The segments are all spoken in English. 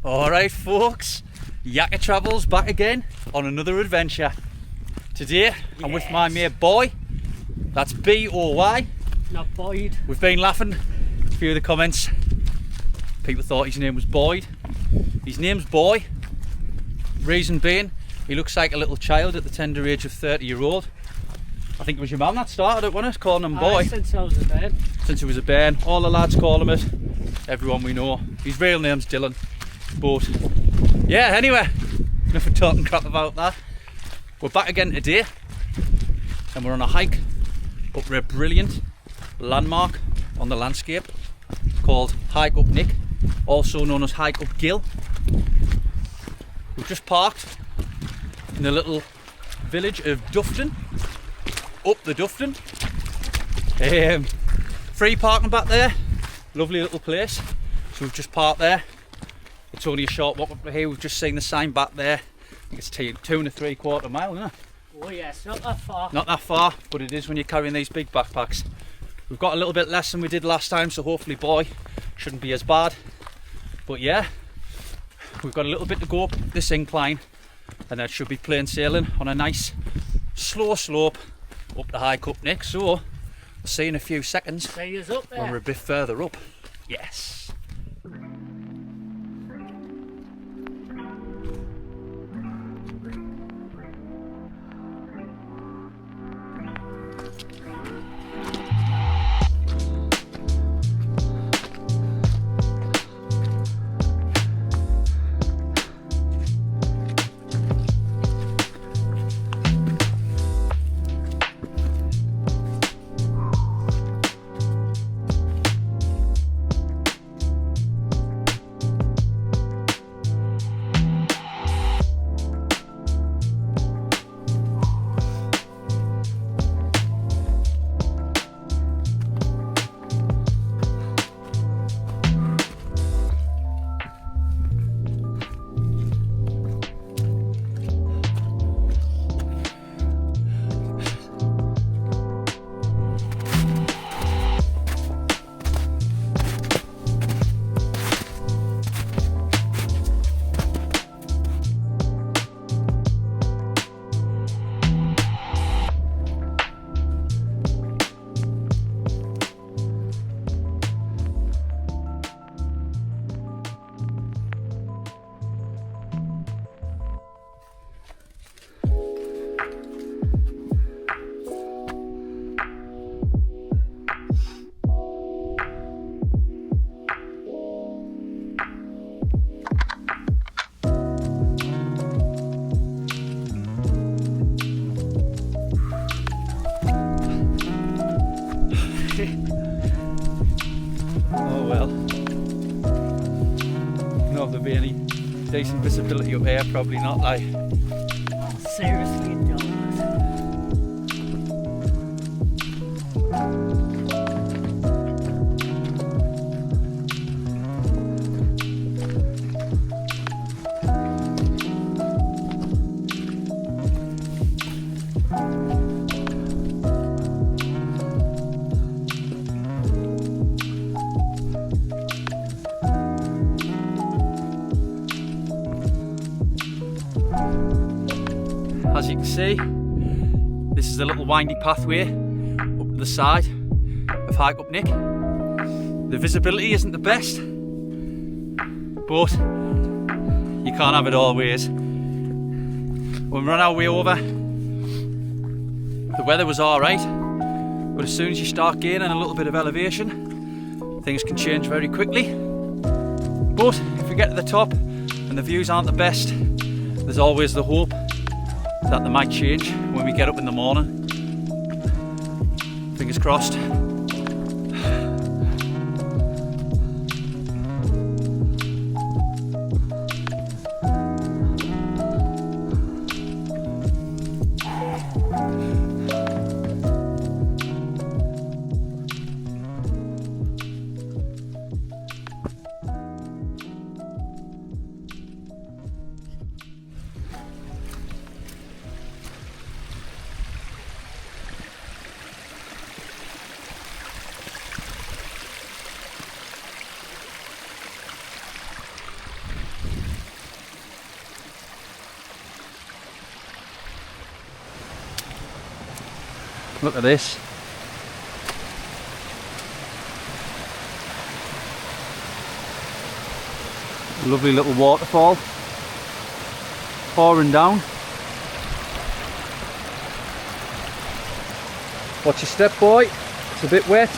Alright folks, Yakka Travels back again on another adventure. Today I'm with my mate Boy, that's B-O-Y. Not Boyd. We've been laughing, a few of the comments, people thought his name was Boyd. His name's Boy, reason being he looks like a little child at the tender age of 30-year-old. I think it was your mum that started it, wasn't it? Calling him Boy. Since I was a bairn. Since he was a bairn. All the lads call him it. Everyone we know. His real name's Dylan. But yeah, anyway, enough of talking crap about that. We're back again today and we're on a hike up to a brilliant landmark on the landscape called Hike Up Nick, also known as Hike Up Gill. We've just parked in the little village of Dufton, up the Dufton. Free parking back there, lovely little place. So we've just parked there. It's only a short walk up to here. We've just seen the sign back there. I think it's 2.75 miles, isn't it? Oh yes, not that far. Not that far, but it is when you're carrying these big backpacks. We've got a little bit less than we did last time, so hopefully Boy shouldn't be as bad. But yeah, we've got a little bit to go up this incline and that should be plain sailing on a nice slow slope up to Hike Up Nick. So we'll see in a few seconds See yous up there. when we're a bit further up. Yes. Oh well. Know if there'll be any decent visibility up here, probably not, like. Seriously, don't. As you can see, this is a little windy pathway up to the side of Hike Up Nick. The visibility isn't the best, but you can't have it always. When we ran our way over, the weather was alright, but as soon as you start gaining a little bit of elevation, things can change very quickly. But if we get to the top and the views aren't the best, there's always the hope that they might change when we get up in the morning. Fingers crossed. Look at this. Lovely little waterfall pouring down. Watch your step, boy. It's a bit wet.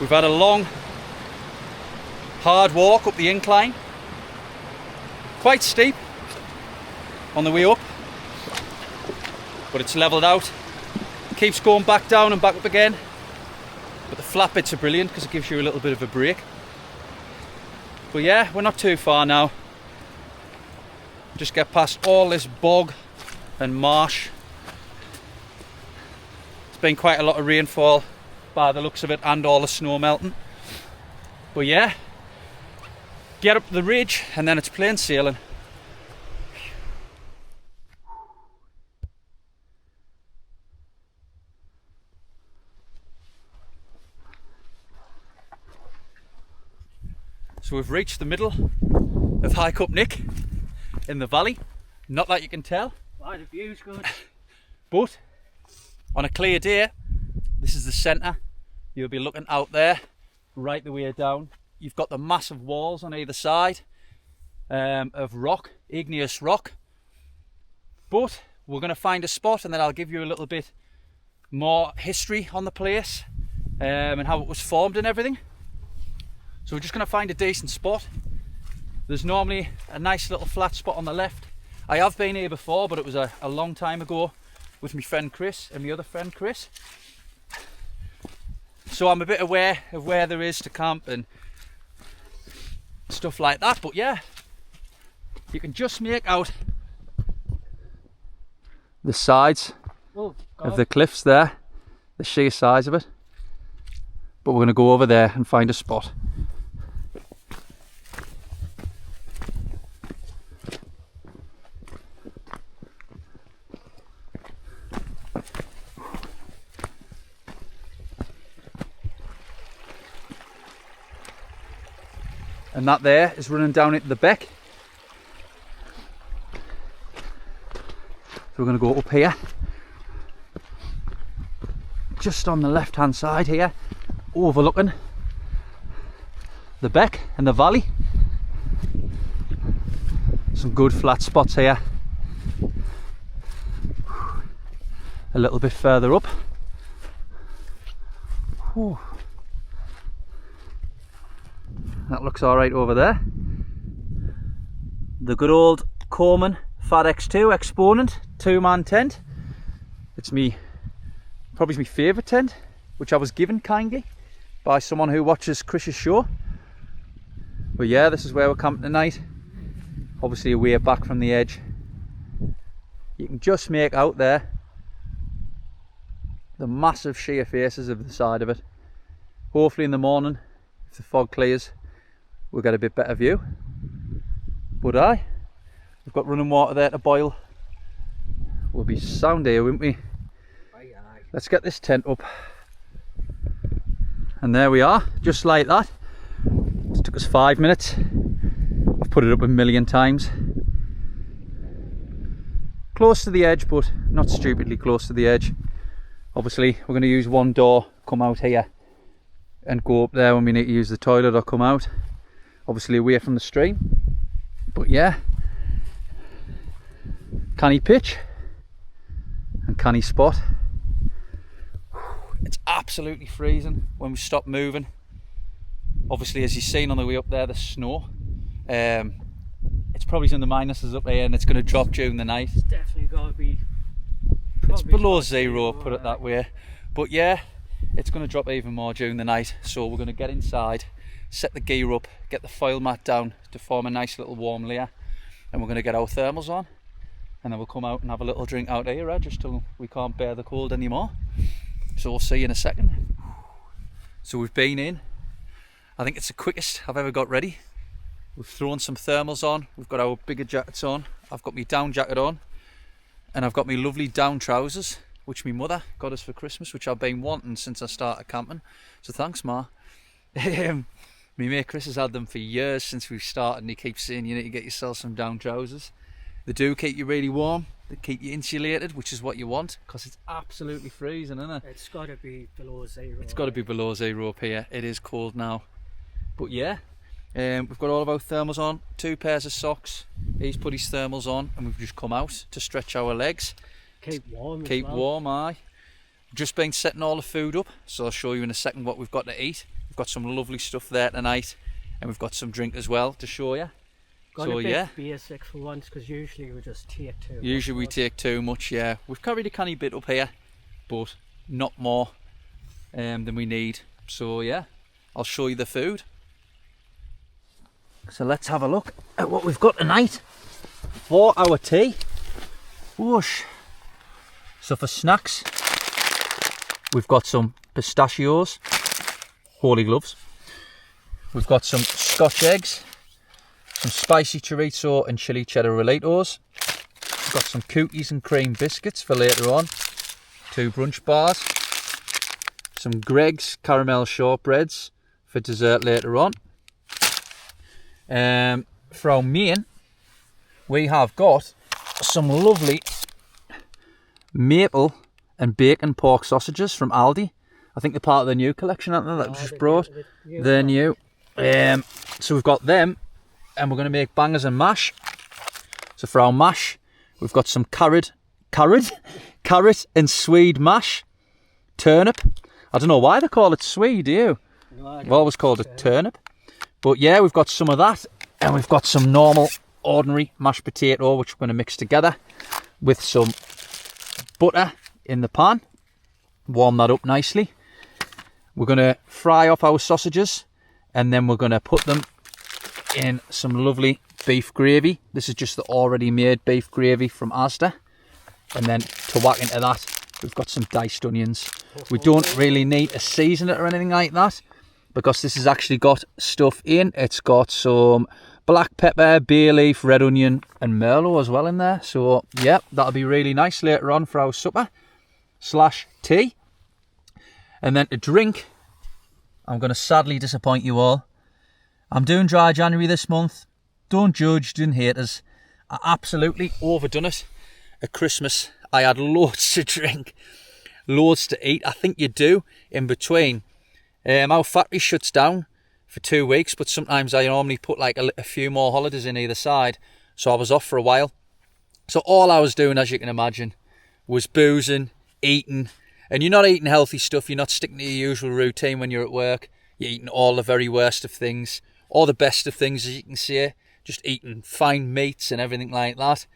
We've had a long, hard walk up the incline. Quite steep on the way up, but it's levelled out. Keeps going back down and back up again. But the flat bits are brilliant because it gives you a little bit of a break. But yeah, we're not too far now. Just get past all this bog and marsh. It's been quite a lot of rainfall by the looks of it, and all the snow melting. But yeah, get up the ridge and then it's plain sailing. So we've reached the middle of High Cup Nick in the valley. Not that you can tell. Why, the view's good. But on a clear day, this is the centre. You'll be looking out there, right the way down. You've got the massive walls on either side of rock, igneous rock. But we're going to find a spot and then I'll give you a little bit more history on the place and how it was formed and everything. So we're just going to find a decent spot. There's normally a nice little flat spot on the left. I have been here before, but it was a long time ago with my friend Chris and my other friend Chris. So I'm a bit aware of where there is to camp and stuff like that. But yeah, you can just make out the sides of the cliffs there, the sheer size of it. But we're going to go over there and find a spot. And that there is running down into the beck. So we're going to go up here, just on the left hand side here, overlooking the beck and the valley. Some good flat spots here. A little bit further up. Whew. That looks alright over there. The good old Coleman Fat X2 Exponent 2-man tent. It's probably my favourite tent, which I was given kindly by someone who watches Chris's show. But yeah, this is where we're camping tonight. Obviously a way back from the edge. You can just make out there the massive sheer faces of the side of it. Hopefully in the morning, if the fog clears, we'll get a bit better view. But we've got running water there to boil. We'll be sound here, won't we? Let's get this tent up. And there we are, just like that. It took us 5 minutes. I've put it up a million times. Close to the edge, but not stupidly close to the edge. Obviously, we're going to use one door, come out here and go up there when we need to use the toilet or come out. Obviously away from the stream. But yeah, canny pitch and canny spot. It's absolutely freezing when we stop moving. Obviously, as you've seen on the way up there, the snow. It's probably in the minuses up there and it's going to drop during the night. It's definitely got to be... It's below zero, put it that way. But yeah, it's going to drop even more during the night. So we're going to get inside, set the gear up, get the foil mat down to form a nice little warm layer. And we're going to get our thermals on. And then we'll come out and have a little drink out here, just till we can't bear the cold anymore. So we'll see you in a second. So we've been in. I think it's the quickest I've ever got ready. We've thrown some thermals on. We've got our bigger jackets on. I've got my down jacket on. And I've got my lovely down trousers, which my mother got us for Christmas, which I've been wanting since I started camping. So thanks, Ma. My mate Chris has had them for years since we've started, and he keeps saying you need to get yourself some down trousers. They do keep you really warm, they keep you insulated, which is what you want, because it's absolutely freezing, isn't it? It's got to be below 0. It's got to be below 0 up here. It is cold now. But yeah, we've got all of our thermals on, 2 pairs of socks. He's put his thermals on, and we've just come out to stretch our legs. Keep warm. Keep warm, aye. Just been setting all the food up, so I'll show you in a second what we've got to eat. We've got some lovely stuff there tonight, and we've got some drink as well to show you. Got so a bit yeah, basic for once, because usually we just take too much. Usually we take too much, yeah. We've carried a canny bit up here, but not more than we need. So yeah, I'll show you the food. So let's have a look at what we've got tonight for our tea. Whoosh. So for snacks, we've got some pistachios, holy gloves. We've got some Scotch eggs, some spicy chorizo and chili cheddar Relitos. We've got some cookies and cream biscuits for later on. 2 brunch bars. Some Greg's caramel shortbreads for dessert later on. From Maine, we have got some lovely maple and bacon pork sausages from Aldi. I think they're part of the new collection, aren't they, that was just brought? They're new. So we've got them, and we're going to make bangers and mash. So for our mash, we've got some carrot and swede mash, turnip. I don't know why they call it swede, do you? No, I've always called it turnip. But yeah, we've got some of that, and we've got some normal, ordinary mashed potato, which we're going to mix together with some butter in the pan. Warm that up nicely. We're going to fry up our sausages, and then we're going to put them in some lovely beef gravy. This is just the already made beef gravy from Asda. And then to whack into that, we've got some diced onions. We don't really need to season it or anything like that, because this has actually got stuff in. It's got some black pepper, bay leaf, red onion and merlot as well in there. So yeah, that'll be really nice later on for our supper / tea. And then to drink, I'm going to sadly disappoint you all. I'm doing dry January this month. Don't judge, don't hate us. I absolutely overdone it. At Christmas, I had loads to drink, loads to eat. I think you do in between. Our factory shuts down for 2 weeks, but sometimes I normally put like a few more holidays in either side. So I was off for a while. So all I was doing, as you can imagine, was boozing, eating. And you're not eating healthy stuff. You're not sticking to your usual routine when you're at work. You're eating all the very worst of things, all the best of things, as you can see. Just eating fine meats and everything like that.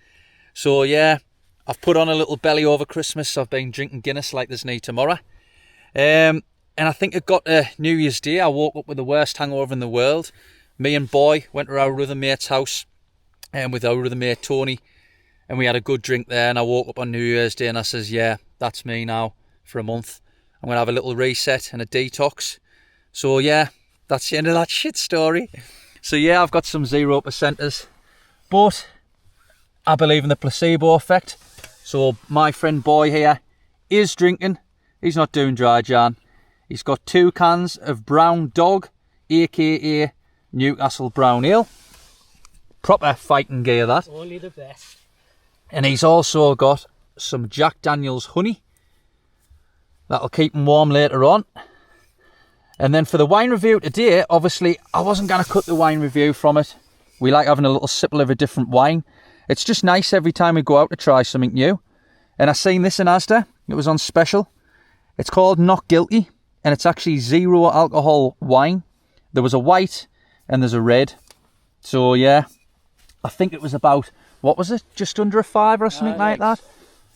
So yeah, I've put on a little belly over Christmas. I've been drinking Guinness like there's no tomorrow. And I think it got to New Year's Day. I woke up with the worst hangover in the world. Me and Boy went to our other mate's house with our other mate Tony, and we had a good drink there. And I woke up on New Year's Day and I says, yeah, that's me now for a month. I'm going to have a little reset and a detox. So yeah, that's the end of that shit story. So yeah, I've got some 0%ers, but I believe in the placebo effect. So my friend Boy here is drinking. He's not doing dry Jan. He's got 2 cans of Brown Dog, aka Newcastle Brown Ale. Proper fighting gear, that. Only the best. And he's also got some Jack Daniel's honey. That'll keep him warm later on. And then for the wine review today, obviously I wasn't going to cut the wine review from it. We like having a little sipple of a different wine. It's just nice every time we go out to try something new. And I seen this in Asda. It was on special. It's called Not Guilty. And it's actually 0 alcohol wine. There was a white and there's a red. So yeah, I think it was about, what was it? Just under a £5 or something like that.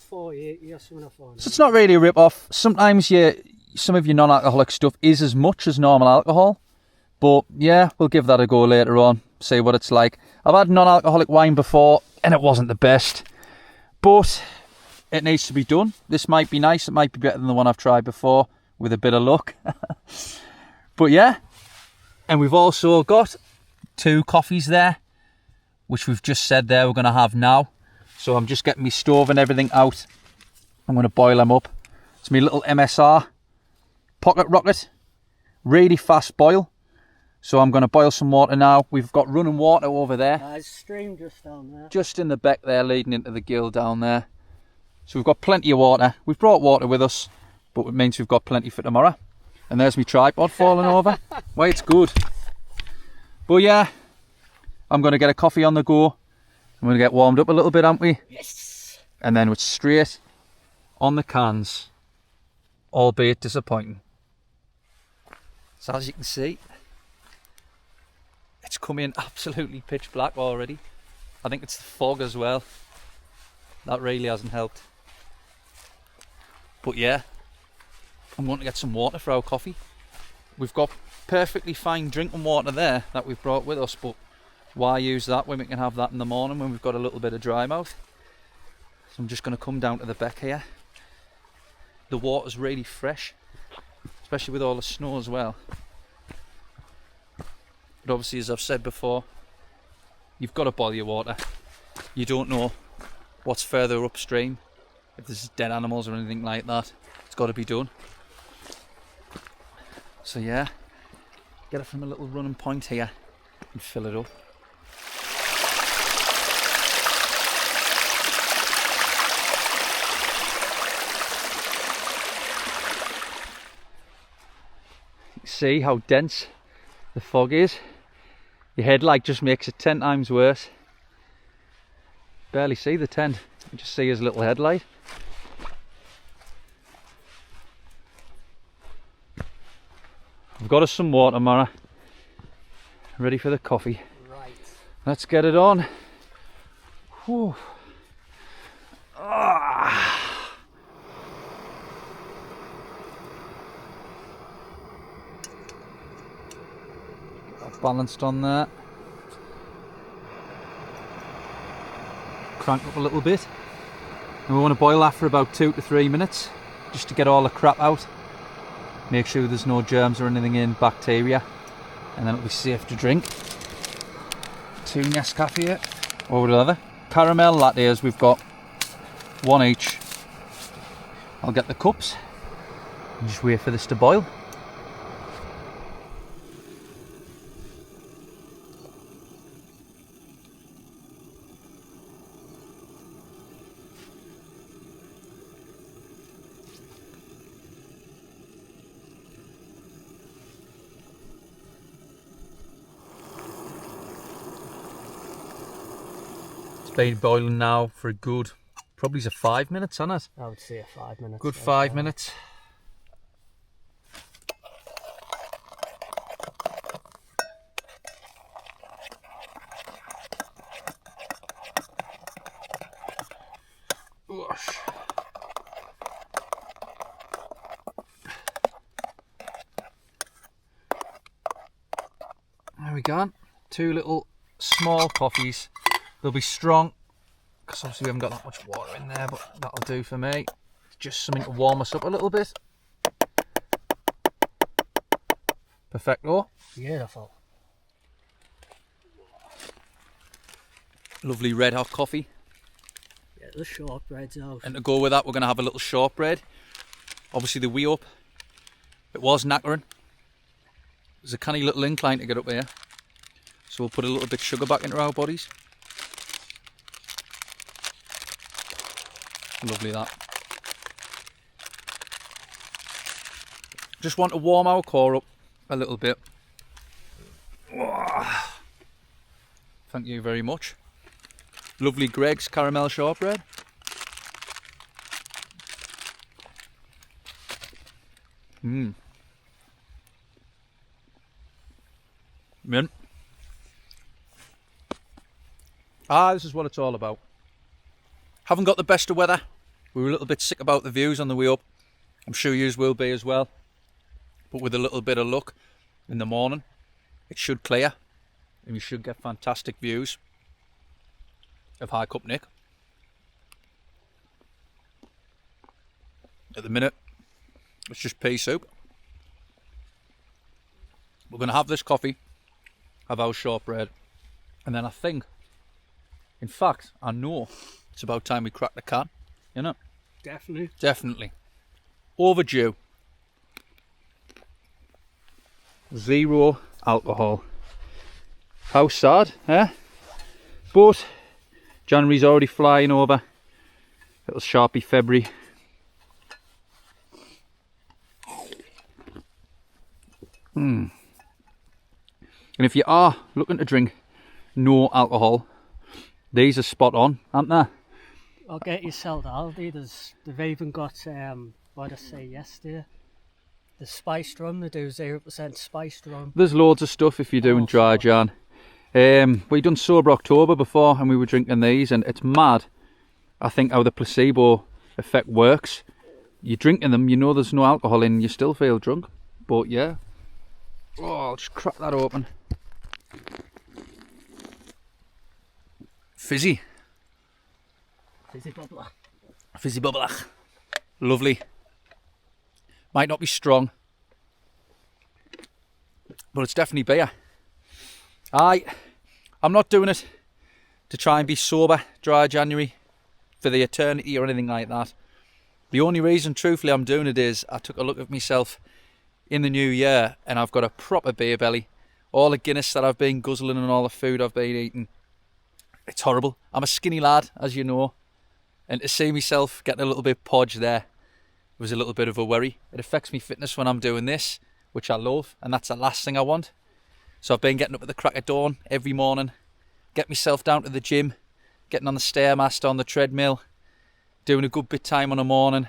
4.80 or something. So it's not really a rip-off. Sometimes some of your non-alcoholic stuff is as much as normal alcohol. But yeah, we'll give that a go later on. See what it's like. I've had non-alcoholic wine before and it wasn't the best. But it needs to be done. This might be nice. It might be better than the one I've tried before, with a bit of luck. But yeah, and we've also got 2 coffees there, which we've just said there we're going to have now. So I'm just getting my stove and everything out. I'm going to boil them up. It's my little MSR Pocket Rocket, really fast boil. So I'm going to boil some water now. We've got running water over there. There's a stream just down there. Just in the beck there, leading into the gill down there. So we've got plenty of water. We've brought water with us, but it means we've got plenty for tomorrow. And there's my tripod falling over. Well, it's good. But yeah, I'm going to get a coffee on the go. I'm going to get warmed up a little bit, aren't we? Yes! And then it's straight on the cans, albeit disappointing. So as you can see, it's coming absolutely pitch black already. I think it's the fog as well. That really hasn't helped. But yeah, I'm going to get some water for our coffee. We've got perfectly fine drinking water there that we've brought with us, but why use that when we can have that in the morning when we've got a little bit of dry mouth? So I'm just going to come down to the beck here. The water's really fresh, especially with all the snow as well. But obviously, as I've said before, you've got to boil your water. You don't know what's further upstream, if there's dead animals or anything like that. It's got to be done. So yeah, get it from a little running point here and fill it up. See how dense the fog is. Your headlight just makes it 10 times worse. Barely see the tent, you just see his little headlight. I've got us some water, Mara. Ready for the coffee. Right. Let's get it on. Whew. Ah. Balanced on there. Crank up a little bit. And we want to boil that for about 2 to 3 minutes just to get all the crap out. Make sure there's no germs or anything in, bacteria, and then it'll be safe to drink. 2 Nescafe. What would other? Caramel lattes, we've got 1 each. I'll get the cups and just wait for this to boil. Been boiling now for a good, probably 5 minutes, hasn't it? I would say 5 minutes. Good 5 minutes. Whoosh. There we go. 2 little small coffees. They'll be strong, because obviously we haven't got that much water in there, but that'll do for me. Just something to warm us up a little bit. Perfecto. Beautiful. Lovely red hot coffee. Yeah, the shortbread's out. And to go with that, we're going to have a little shortbread. Obviously the way up, it was knackering. There's a canny little incline to get up here. So we'll put a little bit of sugar back into our bodies. Lovely that. Just want to warm our core up a little bit. Thank you very much. Lovely Greg's caramel shortbread. Mint. This is what it's all about. Haven't got the best of weather. We were a little bit sick about the views on the way up. I'm sure yous will be as well. But with a little bit of luck in the morning, it should clear and we should get fantastic views of High Cup Nick. At the minute, it's just pea soup. We're going to have this coffee, have our shortbread, and then I think, in fact, I know it's about time we crack the can, you know? Definitely. Definitely. Overdue. 0 alcohol. How sad, eh? But January's already flying over. Little Sharpie February. And if you are looking to drink no alcohol, these are spot on, aren't they? I'll get yourself Aldi. They've even got what did I say yesterday? The spiced rum. They do 0% spiced rum. There's loads of stuff if you're doing dry Jan. We done Sober October before and we were drinking these, and it's mad, I think, how the placebo effect works. You're drinking them, you know there's no alcohol in, you still feel drunk. But yeah. Oh, I'll just crack that open. Fizzy. Fizzy bubbler. Fizzy bubbler. Lovely. Might not be strong, but it's definitely beer. I'm not doing it to try and be sober dry January for the eternity or anything like that. The only reason, truthfully, I'm doing it is I took a look at myself in the new year and I've got a proper beer belly. All the Guinness that I've been guzzling and all the food I've been eating, it's horrible. I'm a skinny lad, as you know, and to see myself getting a little bit podged there was a little bit of a worry. It affects me fitness when I'm doing this, which I love, and that's the last thing I want. So I've been getting up at the crack of dawn every morning, get myself down to the gym, getting on the Stairmaster, on the treadmill, doing a good bit time on a morning,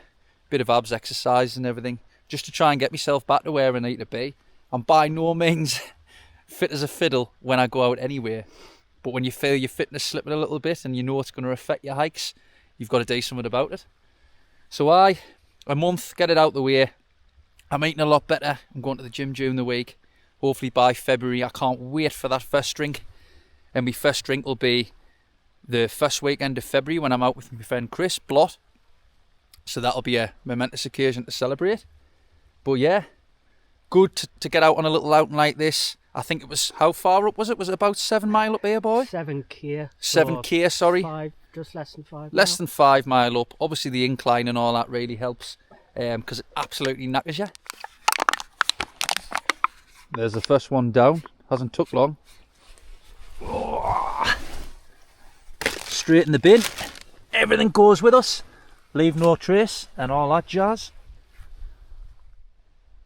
bit of abs exercise and everything, just to try and get myself back to where I need to be. I'm by no means fit as a fiddle when I go out anywhere, but when you feel your fitness slipping a little bit and you know it's going to affect your hikes, you've got to do something about it. So a month, get it out the way. I'm eating a lot better. I'm going to the gym during the week. Hopefully by February, I can't wait for that first drink. And my first drink will be the first weekend of February when I'm out with my friend Chris Blott. So that'll be a momentous occasion to celebrate. But yeah, good to get out on a little outing like this. I think it was, how far up was it? Was it about 7 mile up here, boy? 7k. 7k, sorry. Just less than 5 Less than 5 mile up. Obviously the incline and all that really helps, because it absolutely knackers you. There's the first one down. Hasn't took long. Oh. Straight in the bin. Everything goes with us. Leave no trace and all that jazz.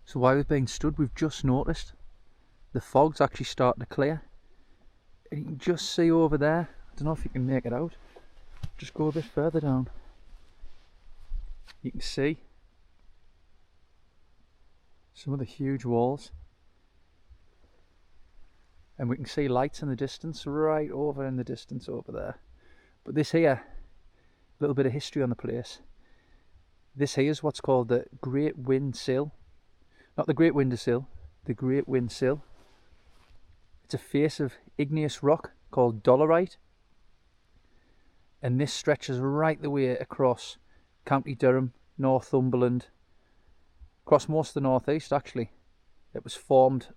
So while we've been stood, we've just noticed the fog's actually starting to clear. And you can just see over there. I don't know if you can make it out. Just go a bit further down. You can see some of the huge walls. And we can see lights in the distance, right over in the distance over there. But this here, a little bit of history on the place. This here is what's called the Great Wind Sill. Not the Great Window Sill, the Great Wind Sill. It's a face of igneous rock called dolerite. And this stretches right the way across County Durham, Northumberland, across most of the northeast actually. It was formed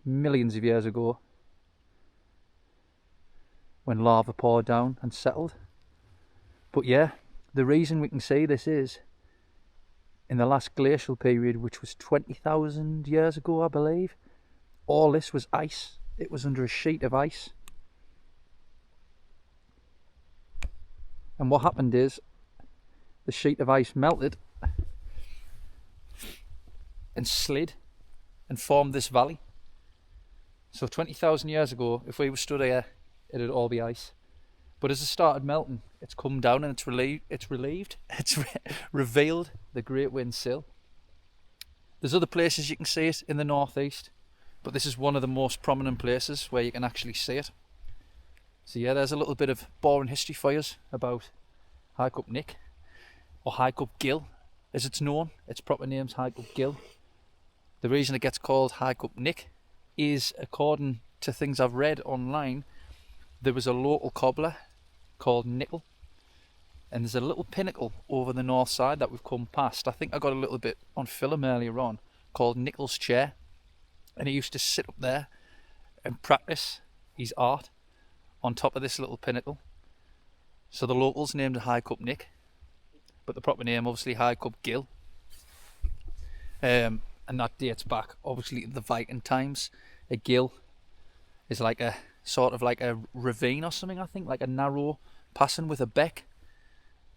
millions of years ago when lava poured down and settled. But yeah, the reason we can see this is in the last glacial period, which was 20,000 years ago I believe, all this was ice. It was under a sheet of ice. And what happened is the sheet of ice melted and slid and formed this valley. So 20,000 years ago, if we were stood here, it'd all be ice. But as it started melting, it's come down and it's revealed the Great Wind Sill. There's other places you can see it in the northeast, but this is one of the most prominent places where you can actually see it. So yeah, there's a little bit of boring history for you about High Cup Nick, or High Cup Gill as it's known. Its proper name's High Cup Gill. The reason it gets called High Cup Nick is, according to things I've read online, there was a local cobbler called Nickel, and there's a little pinnacle over the north side that we've come past. I think I got a little bit on film earlier on, called Nickel's Chair, and he used to sit up there and practice his art on top of this little pinnacle. So the locals named it High Cup Nick, but the proper name obviously High Cup Gill. And that dates back obviously to the Viking times. A gill is like a sort of like a ravine or something, I think, like a narrow passing with a beck.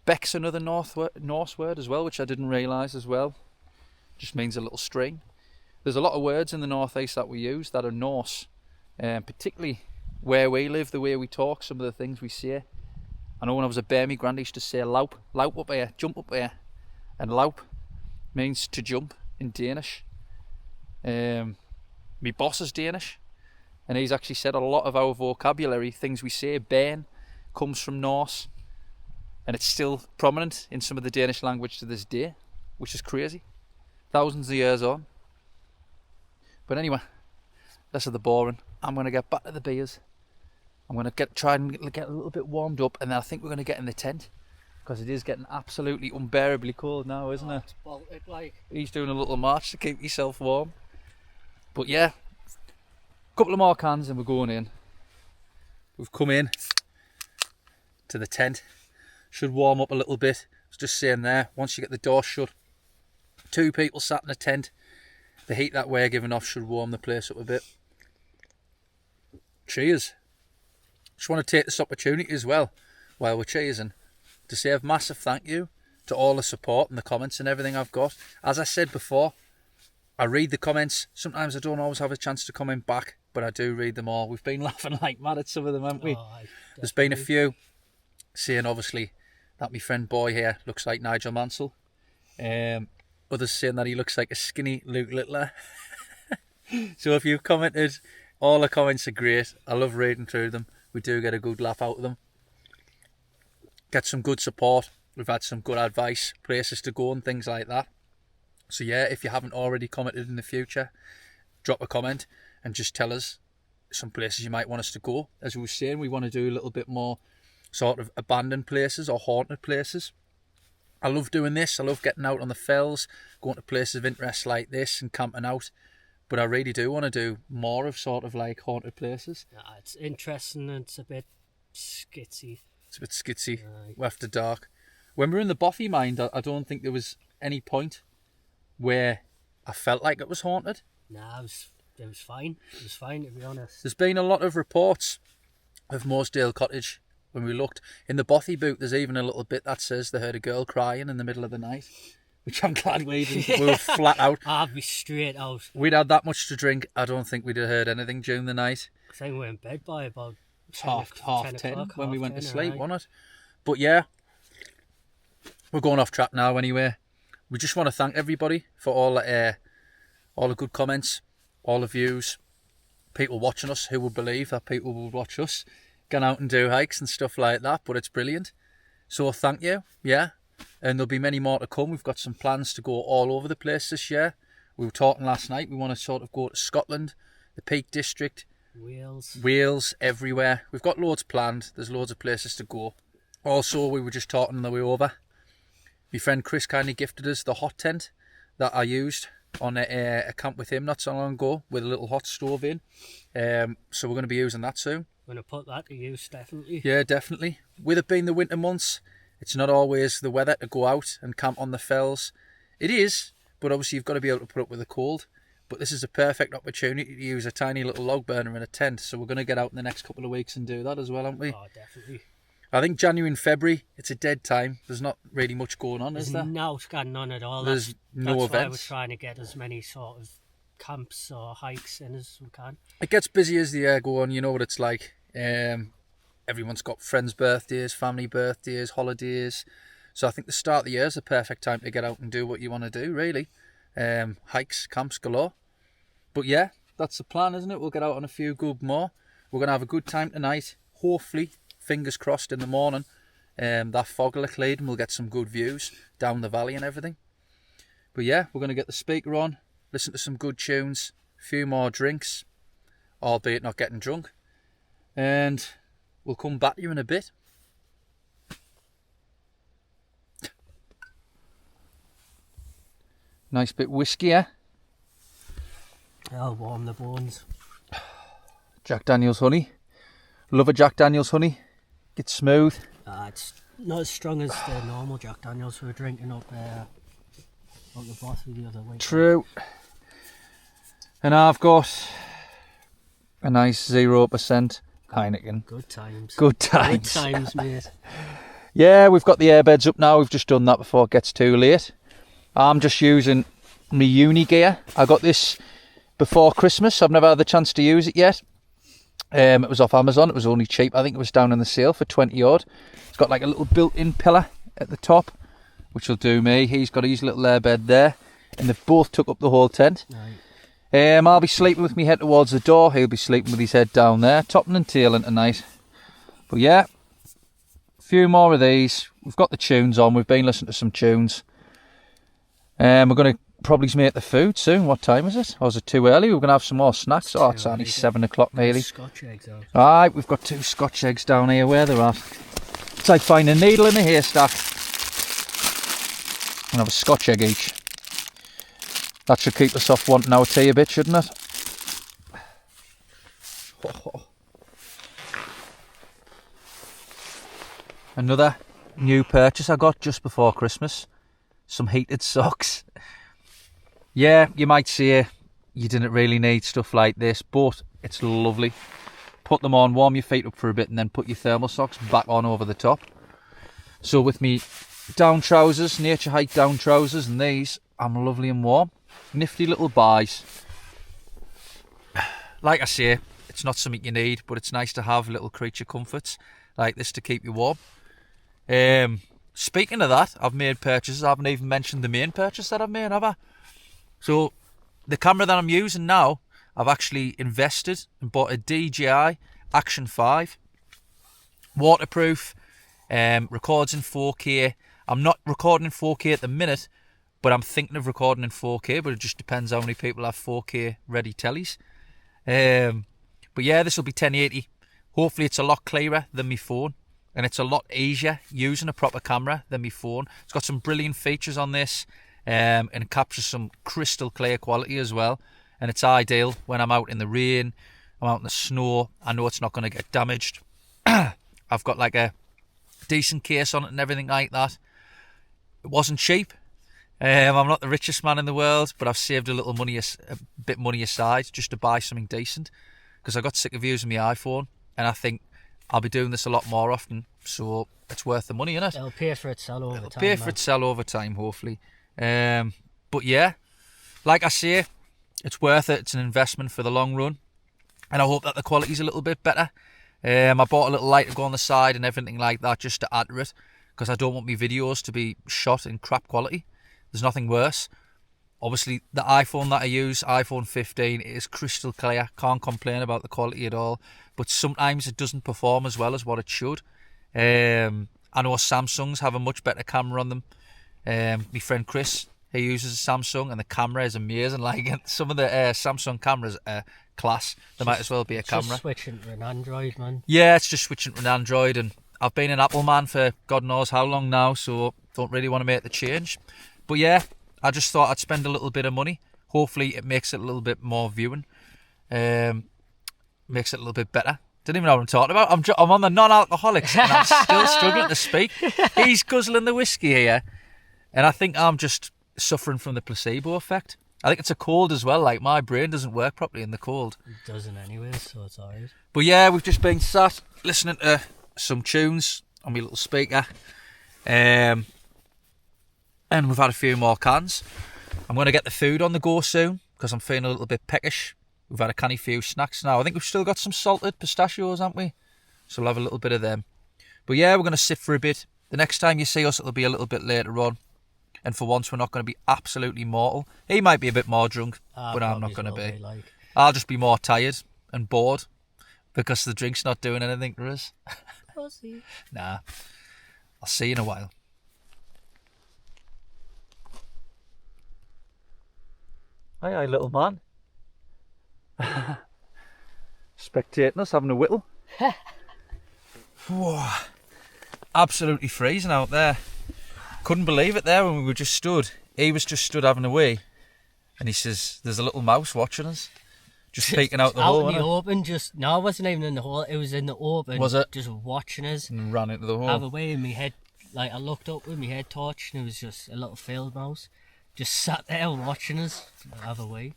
Beck's another Norse word as well, which I didn't realise as well. Just means a little stream. There's a lot of words in the northeast that we use that are Norse, particularly where we live, the way we talk, some of the things we say. I know when I was a bear, my granddad used to say loup up here, jump up here, and loup means to jump in Danish. My boss is Danish, and he's actually said a lot of our vocabulary, things we say, bairn, comes from Norse, and it's still prominent in some of the Danish language to this day, which is crazy. Thousands of years on. But anyway, this is the boring. I'm going to get back to the beers. I'm going to try and get a little bit warmed up, and then I think we're going to get in the tent, because it is getting absolutely unbearably cold now, isn't it? It's Baltic like. He's doing a little march to keep himself warm. But yeah, a couple of more cans and we're going in. We've come in to the tent. Should warm up a little bit. I was just saying there, once you get the door shut, 2 people sat in a tent, the heat that we're giving off should warm the place up a bit. Cheers. Just want to take this opportunity as well, while we're cheersing, to say a massive thank you to all the support and the comments and everything I've got. As I said before, I read the comments. Sometimes I don't always have a chance to comment back, but I do read them all. We've been laughing like mad at some of them, haven't we? There's been a few saying, obviously, that my friend Boy here looks like Nigel Mansell. Others saying that he looks like a skinny Luke Littler. So if you've commented, all the comments are great. I love reading through them. We do get a good laugh out of them. Get some good support. We've had some good advice, places to go and things like that. So yeah, if you haven't already commented in the future, drop a comment and just tell us some places you might want us to go. As we were saying, we want to do a little bit more sort of abandoned places or haunted places. I love doing this. I love getting out on the fells, going to places of interest like this and camping out. But I really do want to do more of sort of like haunted places. Yeah, it's interesting and it's a bit skitsy. It's a bit skitsy after dark. When we were in the Bothy Mine, I don't think there was any point where I felt like it was haunted. Nah, it was fine. It was fine, to be honest. There's been a lot of reports of Mosedale Cottage. When we looked in the Bothy boot, there's even a little bit that says they heard a girl crying in the middle of the night, which I'm glad we didn't. We were flat out. I'd be straight out. We'd had that much to drink. I don't think we'd have heard anything during the night. I think we were in bed by about half 10 when we went to sleep, right? wasn't it? But yeah, we're going off track now anyway. We just want to thank everybody for all the good comments, all the views, people watching us. Who would believe that people would watch us going out and do hikes and stuff like that? But it's brilliant. So thank you, yeah. And there'll be many more to come. We've got some plans to go all over the place this year. We were talking last night. We want to sort of go to Scotland, the Peak District, Wales, everywhere. We've got loads planned. There's loads of places to go. Also, we were just talking on the way over. My friend Chris kindly gifted us the hot tent that I used on a camp with him not so long ago, with a little hot stove in. So we're going to be using that soon. We're going to put that to use, definitely. Yeah, definitely. With it being the winter months, it's not always the weather to go out and camp on the fells. It is, but obviously you've got to be able to put up with the cold. But this is a perfect opportunity to use a tiny little log burner in a tent. So we're going to get out in the next couple of weeks and do that as well, aren't we? Oh, definitely. I think January and February, it's a dead time. There's not really much going on, is there? There's no going on at all. There's no events. That's why we're trying to get as many sort of camps or hikes in as we can. It gets busy as the year go on. You know what it's like. Everyone's got friends' birthdays, family birthdays, holidays. So I think the start of the year is the perfect time to get out and do what you want to do, really. Hikes, camps galore. But yeah, that's the plan, isn't it? We'll get out on a few good more. We're going to have a good time tonight. Hopefully, fingers crossed in the morning, that fog will clear and we'll get some good views down the valley and everything. But yeah, we're going to get the speaker on, listen to some good tunes, a few more drinks, albeit not getting drunk. And we'll come back to you in a bit. Nice bit whiskey, eh? I'll warm the bones. Jack Daniel's honey. Love a Jack Daniel's honey. Gets smooth. It's not as strong as the normal Jack Daniel's we were drinking up the Bothy the other week. True. And I've got a nice 0% Heineken. Good times. Good times. Good times, mate. Yeah, we've got the airbeds up now. We've just done that before it gets too late. I'm just using my uni gear. I got this before Christmas. I've never had the chance to use it yet. It was off Amazon. It was only cheap. I think it was down in the sale for 20 odd. It's got like a little built-in pillar at the top, which will do me. He's got his little airbed there, and they've both took up the whole tent. Right. I'll be sleeping with my head towards the door. He'll be sleeping with his head down there, topping and tailing tonight. But yeah, a few more of these. We've got the tunes on. We've been listening to some tunes. We're going to probably make the food soon. What time is it? Or is it too early? We're going to have some more snacks. Oh, it's only 7 o'clock nearly. Scotch eggs out. Alright, we've got 2 Scotch eggs down here. Where they're at. It's like finding a needle in a haystack. And have a Scotch egg each. That should keep us off wanting our tea a bit, shouldn't it? Another new purchase I got just before Christmas. Some heated socks. Yeah, you might say you didn't really need stuff like this, but it's lovely. Put them on, warm your feet up for a bit, and then put your thermal socks back on over the top. So with me down trousers, nature hike down trousers, and these, I'm lovely and warm. Nifty little buys. Like I say, it's not something you need, but it's nice to have little creature comforts like this to keep you warm. Speaking of that, I've made purchases. I haven't even mentioned the main purchase that I've made, have I? So, the camera that I'm using now, I've actually invested and bought a DJI Action 5. Waterproof, records in 4K. I'm not recording in 4K at the minute, but I'm thinking of recording in 4K, but it just depends how many people have 4K ready tellies. But yeah, this will be 1080. Hopefully it's a lot clearer than my phone. And it's a lot easier using a proper camera than my phone. It's got some brilliant features on this, and it captures some crystal clear quality as well. And it's ideal when I'm out in the rain, I'm out in the snow. I know it's not going to get damaged. I've got like a decent case on it and everything like that. It wasn't cheap. I'm not the richest man in the world, but I've saved a bit money aside just to buy something decent, because I got sick of using my iPhone, and I think I'll be doing this a lot more often, so it's worth the money, innit? It'll pay for itself over time. Pay for itself over time, hopefully. But yeah, like I say, it's worth it. It's an investment for the long run, and I hope that the quality's a little bit better. I bought a little light to go on the side and everything like that just to add to it, because I don't want my videos to be shot in crap quality. There's nothing worse. Obviously, the iPhone that I use, iPhone 15, is crystal clear. Can't complain about the quality at all. But sometimes it doesn't perform as well as what it should. I know Samsungs have a much better camera on them. My friend Chris, he uses a Samsung, and the camera is amazing. Like, some of the Samsung cameras are class. They might as well be a camera. Just switching to an Android, man. Yeah, it's just switching to an Android. And I've been an Apple man for God knows how long now, so don't really want to make the change. But yeah, I just thought I'd spend a little bit of money. Hopefully it makes it a little bit more viewing. Makes it a little bit better. Didn't even know what I'm talking about. I'm on the non-alcoholics and I'm still struggling to speak. He's guzzling the whiskey here, and I think I'm just suffering from the placebo effect. I think it's a cold as well. Like, my brain doesn't work properly in the cold. It doesn't anyway, so it's alright. But yeah, we've just been sat listening to some tunes on my little speaker. And we've had a few more cans. I'm going to get the food on the go soon, because I'm feeling a little bit peckish. We've had a canny few snacks now. I think we've still got some salted pistachios, haven't we? So we'll have a little bit of them. But yeah, we're going to sit for a bit. The next time you see us, it'll be a little bit later on. And for once, we're not going to be absolutely mortal. He might be a bit more drunk, but I'm not going to be. I'll just be more tired and bored, because the drink's not doing anything to us. Pussy. Nah. I'll see you in a while. Aye, little man. Spectating us having a whittle. Whoa. Absolutely freezing out there. Couldn't believe it there when we were just stood. He was just stood having a wee, and he says there's a little mouse watching us, just peeking out the hole. Out in the open, no, it wasn't even in the hole, it was in the open. Was it? Just watching us. And ran into the hole. Have a wee in my head. Like, I looked up with my head torch, and it was just a little field mouse. Just sat there watching us have a wee.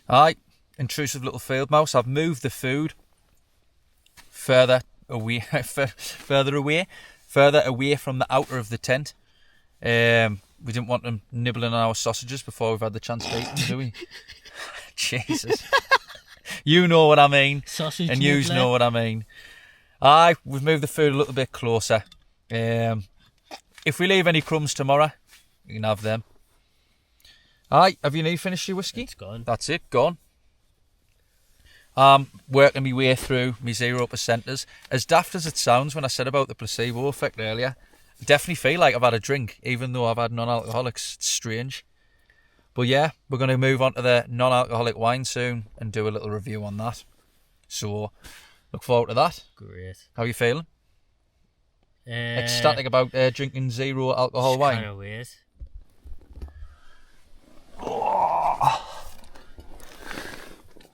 Aye, intrusive little field mouse. I've moved the food further away from the outer of the tent. We didn't want them nibbling on our sausages before we've had the chance to eat them, do we? Jesus. You know what I mean. Sausage and yous nibbler. know what I mean. We've moved the food a little bit closer. If we leave any crumbs tomorrow, you can have them. Have you finished your whiskey? It's gone. That's it, gone. Working my way through my 0%ers. As daft as it sounds when I said about the placebo effect earlier, I definitely feel like I've had a drink, even though I've had non-alcoholics. It's strange. But yeah, we're going to move on to the non-alcoholic wine soon and do a little review on that. So, look forward to that. Great. How are you feeling? Ecstatic about drinking zero alcohol wine? Kind of weird.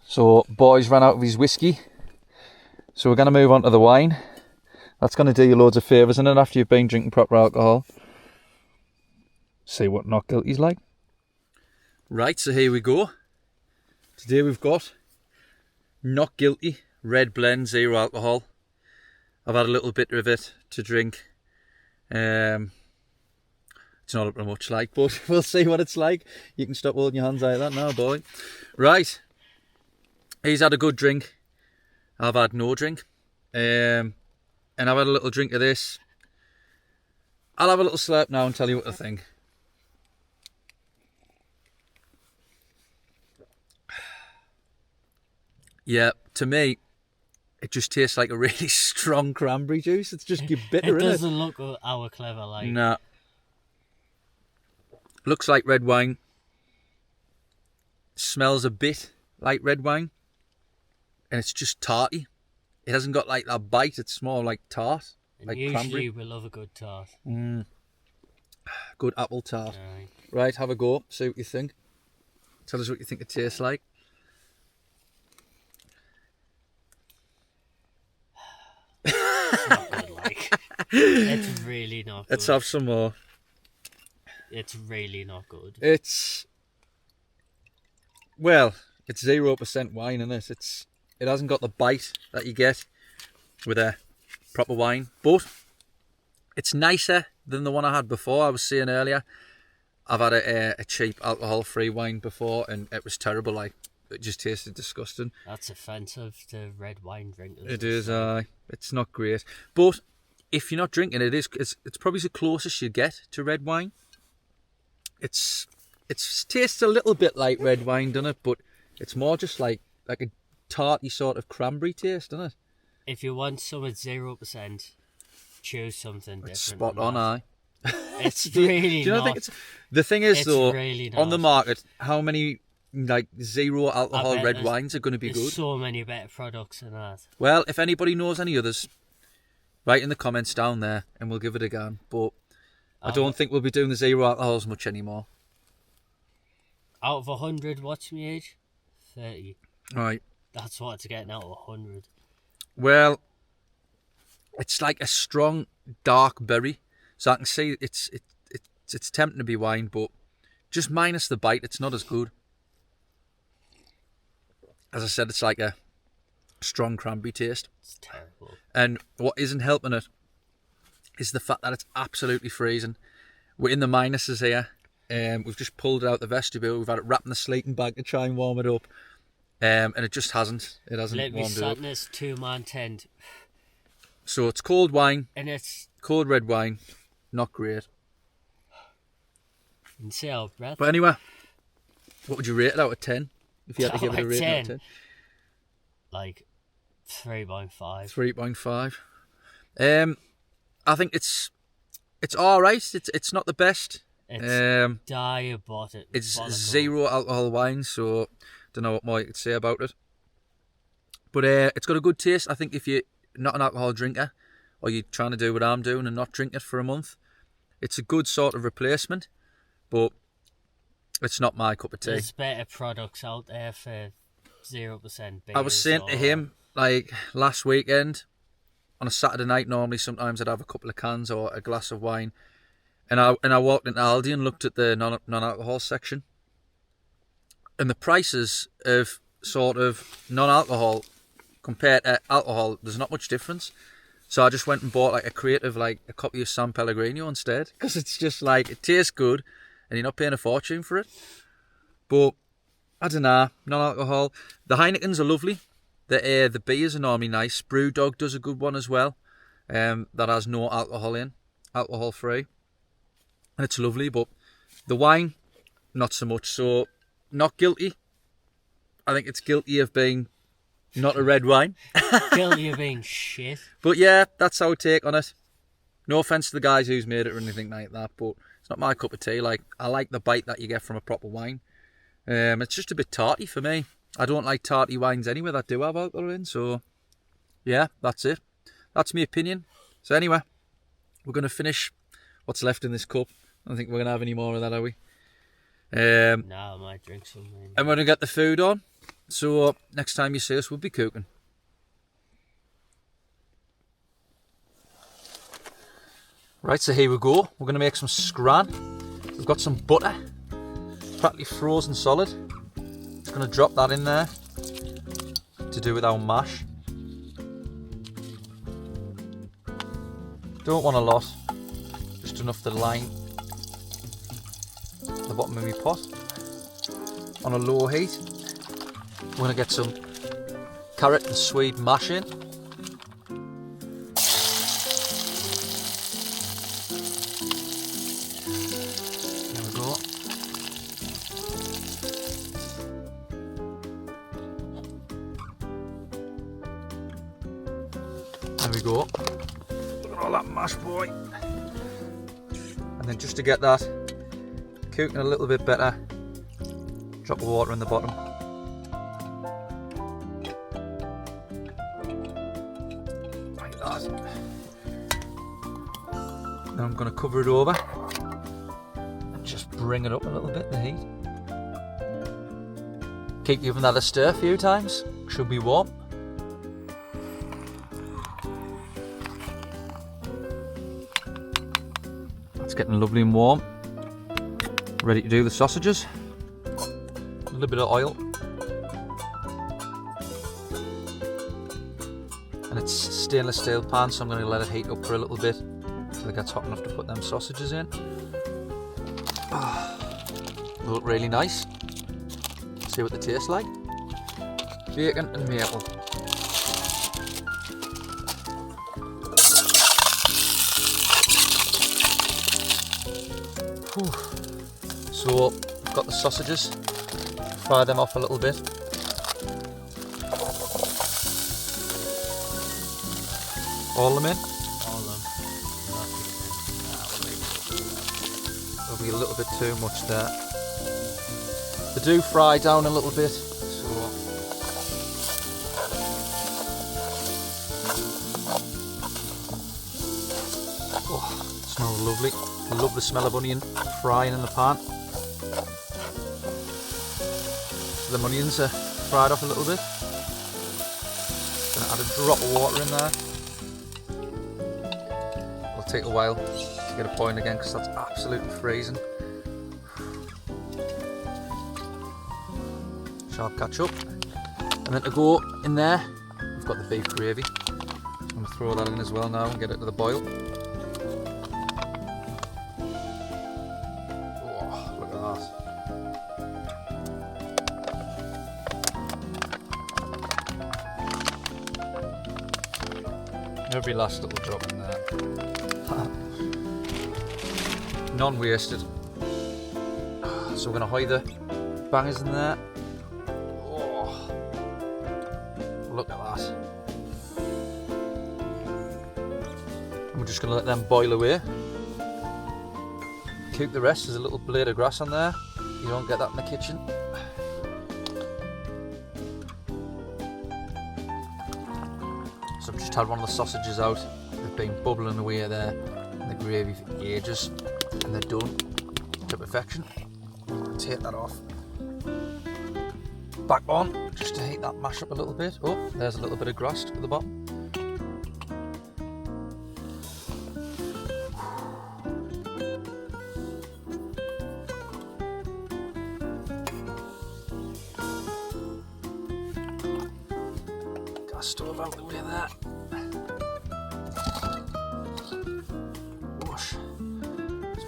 So, boys ran out of his whiskey. So we're going to move on to the wine. That's going to do you loads of favours, isn't it, after you've been drinking proper alcohol? See what not guilty's like. Right, so here we go. Today we've got Not Guilty Red Blend Zero Alcohol. I've had a little bit of it to drink. It's not up to much like, but we'll see what it's like. You can stop holding your hands like that now, boy. Right. He's had a good drink. I've had no drink. And I've had a little drink of this. I'll have a little slurp now and tell you what I think. Yeah, to me, it just tastes like a really strong cranberry juice. It's just bitter, It isn't it? doesn't look our clever like. Nah. Looks like red wine. Smells a bit like red wine. And it's just tarty. It hasn't got like that bite. It's more like tart. And like usually cranberry. we love a good tart. Good apple tart. Aye. Right, have a go. See what you think. Tell us what you think it tastes like. It's not good like. It's really not good. Let's have some more. It's really not good. It's 0% wine in it. It hasn't got the bite that you get with a proper wine, but it's nicer than the one I had before. I was saying earlier, I've had a cheap alcohol-free wine before, and it was terrible. Like, it just tasted disgusting. That's offensive to red wine drinkers. It is. It's not great, but if you're not drinking it, it's probably the closest you get to red wine. It tastes a little bit like red wine, doesn't it? But it's more just like a tarty sort of cranberry taste, doesn't it? If you want some at 0%, choose something different. It's spot than on, that. aye. It's really Do you not not. think the thing is It's though, really on the not. market, how many like zero alcohol bet red there's- wines are going to be There's good? so many better products than that. Well, if anybody knows any others, write in the comments down there and we'll give it a go. But I don't think we'll be doing the zero alcohols much anymore. Out of 100, what's my age? 30. Right. That's what it's getting out of 100. Well, it's like a strong dark berry, so I can see it's tempting to be wine, but just minus the bite, it's not as good. As I said, it's like a strong cranberry taste. It's terrible. And what isn't helping it is the fact that it's absolutely freezing. We're in the minuses here. We've just pulled it out the vestibule. We've had it wrapped in the sleeping bag to try and warm it up. And it just hasn't. It hasn't Let me warmed it sat up. in this two-man tent, So it's cold wine, and it's cold red wine. Not great. and see how breath. But anyway, what would you rate it out of 10? If you had to give it a Out of rating out of 10? 10? Like 3.5. 3.5. I think it's alright. It's not the best. It's diabolical. It's zero alcohol wine, so don't know what more you could say about it. But it's got a good taste. I think if you're not an alcohol drinker, or you're trying to do what I'm doing and not drink it for a month, it's a good sort of replacement. But it's not my cup of tea. There's better products out there for 0%. I was saying to him, like, last weekend, on a Saturday night, normally sometimes I'd have a couple of cans or a glass of wine. And I walked into Aldi and looked at the non-alcohol section. And the prices of sort of non-alcohol compared to alcohol, there's not much difference. So I just went and bought like a crate of like a copy of San Pellegrino instead, because it's just like, it tastes good and you're not paying a fortune for it. But I don't know, non-alcohol. The Heinekens are lovely. The beers are normally nice. Brewdog does a good one as well. That has no alcohol in, alcohol free, and it's lovely. But the wine, not so much. So not guilty. I think it's guilty of being not a red wine. Guilty of being shit. But yeah, that's our take on it. No offense to the guys who's made it or anything like that, but it's not my cup of tea. Like, I like the bite that you get from a proper wine. It's just a bit tarty for me. I don't like tarty wines anyway that do have alcohol in. So yeah, that's it. That's my opinion. So anyway, we're going to finish what's left in this cup. I don't think we're going to have any more of that, are we? No, I might drink some. Maybe. And we're going to get the food on. So next time you see us, we'll be cooking. Right, so here we go. We're going to make some scran. We've got some butter, practically frozen solid. Just going to drop that in there to do with our mash. Don't want a lot, just enough to line the bottom of my pot. On a low heat, we're going to get some carrot and swede mash in. There we go. There we go. Look at all that mash, boy. And then just to get that cooking a little bit better, drop of water in the bottom. Like that. Then I'm going to cover it over and just bring it up a little bit, the heat. Keep giving that a stir a few times, should be warm. It's getting lovely and warm. Ready to do the sausages. A little bit of oil. And it's stainless steel pan, so I'm going to let it heat up for a little bit until it gets hot enough to put them sausages in. They look really nice. See what they taste like. Bacon and maple. Whew. So I've got the sausages, fry them off a little bit. All of them in? All of them. There'll be a little bit too much there. They do fry down a little bit, so oh, it smells lovely. I love the smell of onion frying in the pan. So the onions are fried off a little bit. Gonna add a drop of water in there. It'll take a while to get it boiling again because that's absolutely freezing. Sharp catch up. And then to go in there, we've got the beef gravy. I'm going to throw that in as well now and get it to the boil. Oh, look at that. Every last little drop in there. Non-wasted. So we're going to hide the bangers in there. Look at that. And we're just going to let them boil away. Cook the rest. There's a little blade of grass on there. You don't get that in the kitchen. So I've just had one of the sausages out. They've been bubbling away there in the gravy for ages. And they're done to perfection. Take that off. Back on, just to heat that mash up a little bit. Oh, there's a little bit of grass at the bottom. stove out the way there. Whoosh.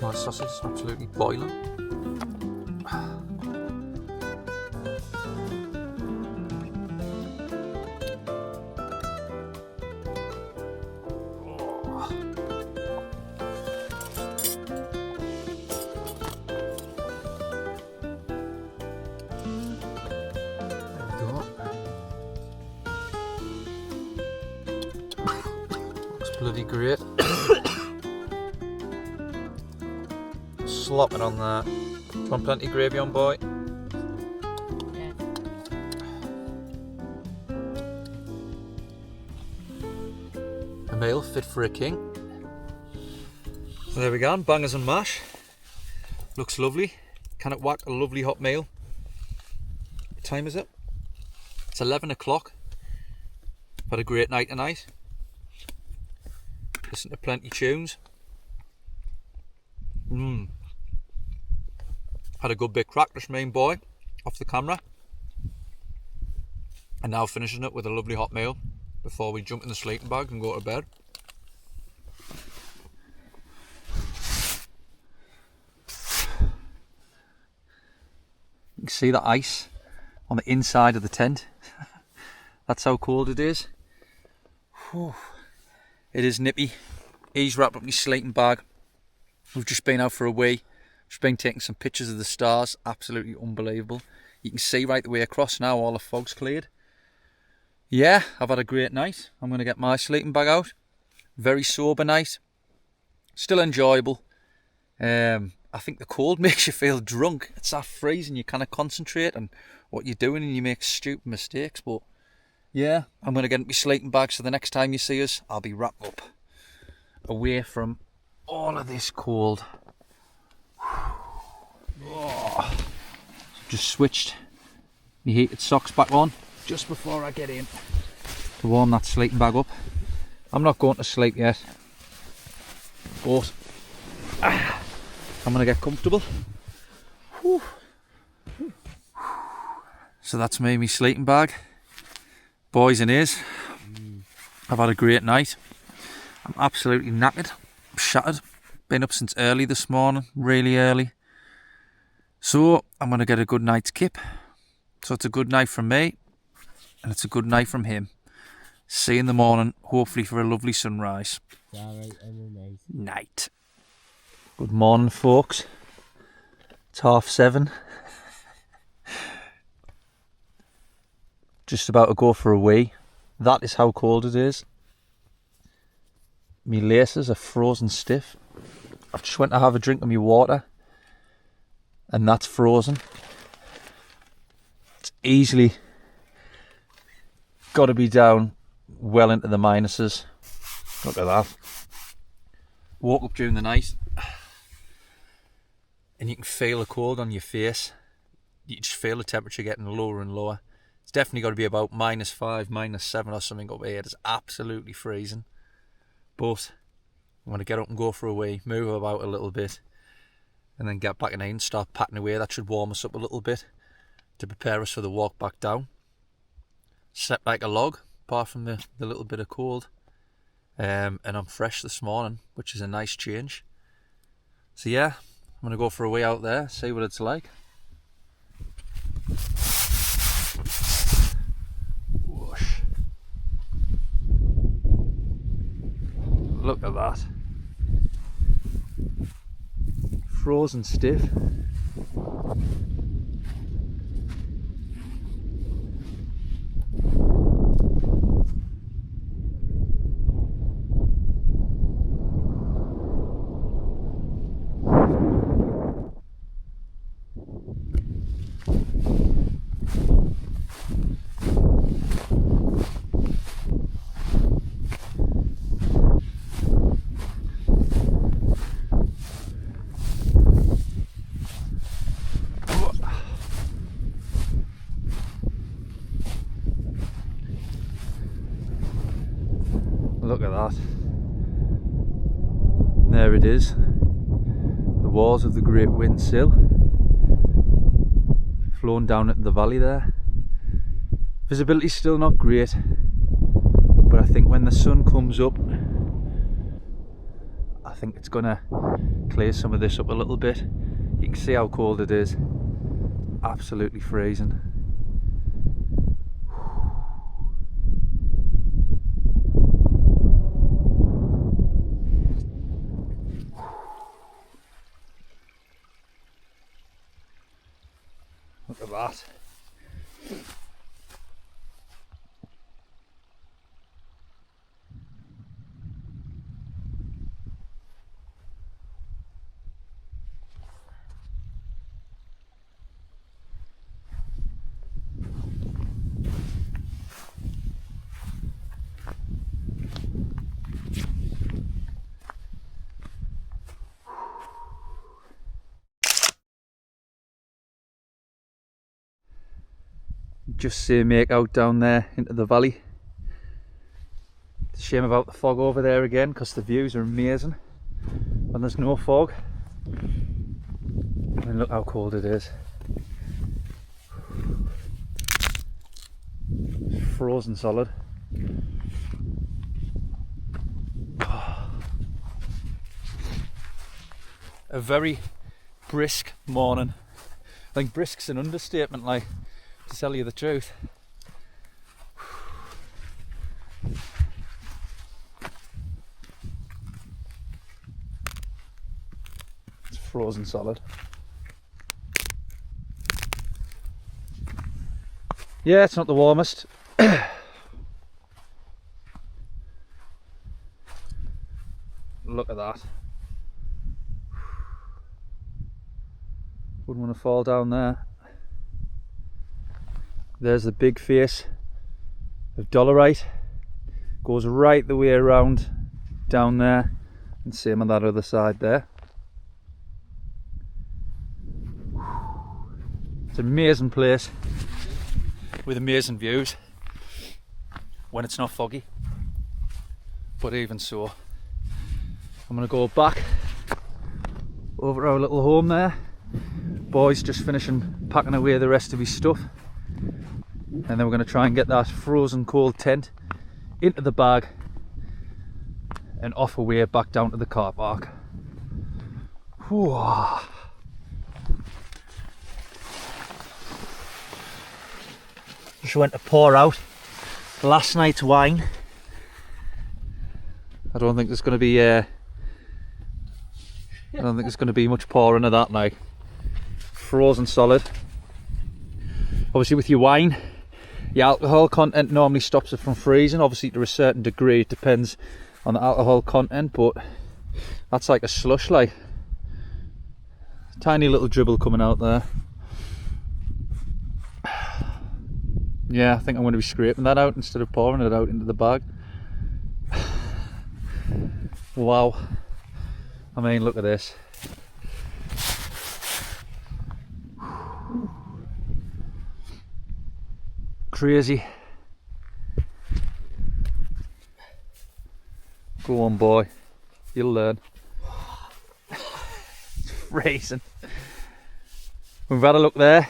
My sausage is absolutely boiling. Bloody great. Slop it on there. Do you want plenty of gravy on, boy? Yeah. A meal fit for a king. So there we go, bangers and mash. Looks lovely. Can it whack a lovely hot meal? What time is it? It's 11 o'clock. Had a great night tonight. Listen to plenty of tunes. Had a good bit cracked this main boy off the camera. And now finishing it with a lovely hot meal before we jump in the sleeping bag and go to bed. You can see the ice on the inside of the tent. That's how cold it is. Whew. It is nippy. He's wrapped up my sleeping bag. We've just been out for a wee. Just been taking some pictures of the stars. Absolutely unbelievable. You can see right the way across now, all the fog's cleared. Yeah, I've had a great night. I'm going to get my sleeping bag out. Very sober night. Still enjoyable. I think the cold makes you feel drunk. It's that freezing. You kind of concentrate on what you're doing and you make stupid mistakes. But yeah, I'm going to get into my sleeping bag, so the next time you see us, I'll be wrapped up away from all of this cold. Oh. Just switched my heated socks back on just before I get in to warm that sleeping bag up. I'm not going to sleep yet, but I'm going to get comfortable. Whew. So that's me, my sleeping bag. Boys and ears, I've had a great night. I'm absolutely knackered, I'm shattered. Been up since early this morning, really early. So I'm going to get a good night's kip. So it's a good night from me, and it's a good night from him. See you in the morning, hopefully for a lovely sunrise. Night. Good morning, folks. It's 7:30. Just about to go for a wee. That is how cold it is. My laces are frozen stiff. I've just went to have a drink of my water, and that's frozen. It's easily got to be down well into the minuses. Look at that. Woke up during the night and you can feel the cold on your face. You just feel the temperature getting lower and lower. It's definitely got to be about -5, -7 or something up here. It's absolutely freezing. But I'm going to get up and go for a wee, move about a little bit, and then get back in and start patting away. That should warm us up a little bit to prepare us for the walk back down. Slept like a log, apart from the little bit of cold. And I'm fresh this morning, which is a nice change. So yeah, I'm going to go for a wee out there, see what it's like. Whoosh. Look at that. Frozen stiff. Look at that. There it is. The walls of the Great Windsill. Flowing down into the valley there. Visibility's still not great. but I think when the sun comes up, I think it's gonna clear some of this up a little bit. You can see how cold it is. Absolutely freezing. Look at that. Just see a make out down there into the valley. It's a shame about the fog over there again, because the views are amazing when there's no fog. And look how cold it is. It's frozen solid. A very brisk morning. I think brisk's an understatement, like, to tell you the truth. It's frozen solid. Yeah, it's not the warmest. Look at that. Wouldn't want to fall down there. There's the big face of dolerite. Goes right the way around down there, and same on that other side there. It's an amazing place with amazing views when it's not foggy. But even so, I'm gonna go back over our little home there. Boy's just finishing packing away the rest of his stuff. And then we're going to try and get that frozen cold tent into the bag and off away back down to the car park. Whew. Just went to pour out last night's wine. I don't think there's going to be much pouring of that now. Frozen solid. Obviously with your wine, the alcohol content normally stops it from freezing. Obviously to a certain degree, it depends on the alcohol content, but that's like a slush, like. Tiny little dribble coming out there. Yeah, I think I'm going to be scraping that out instead of pouring it out into the bag. Wow. I mean, look at this. Crazy. Go on, boy, you'll learn. It's freezing. We've had a look there.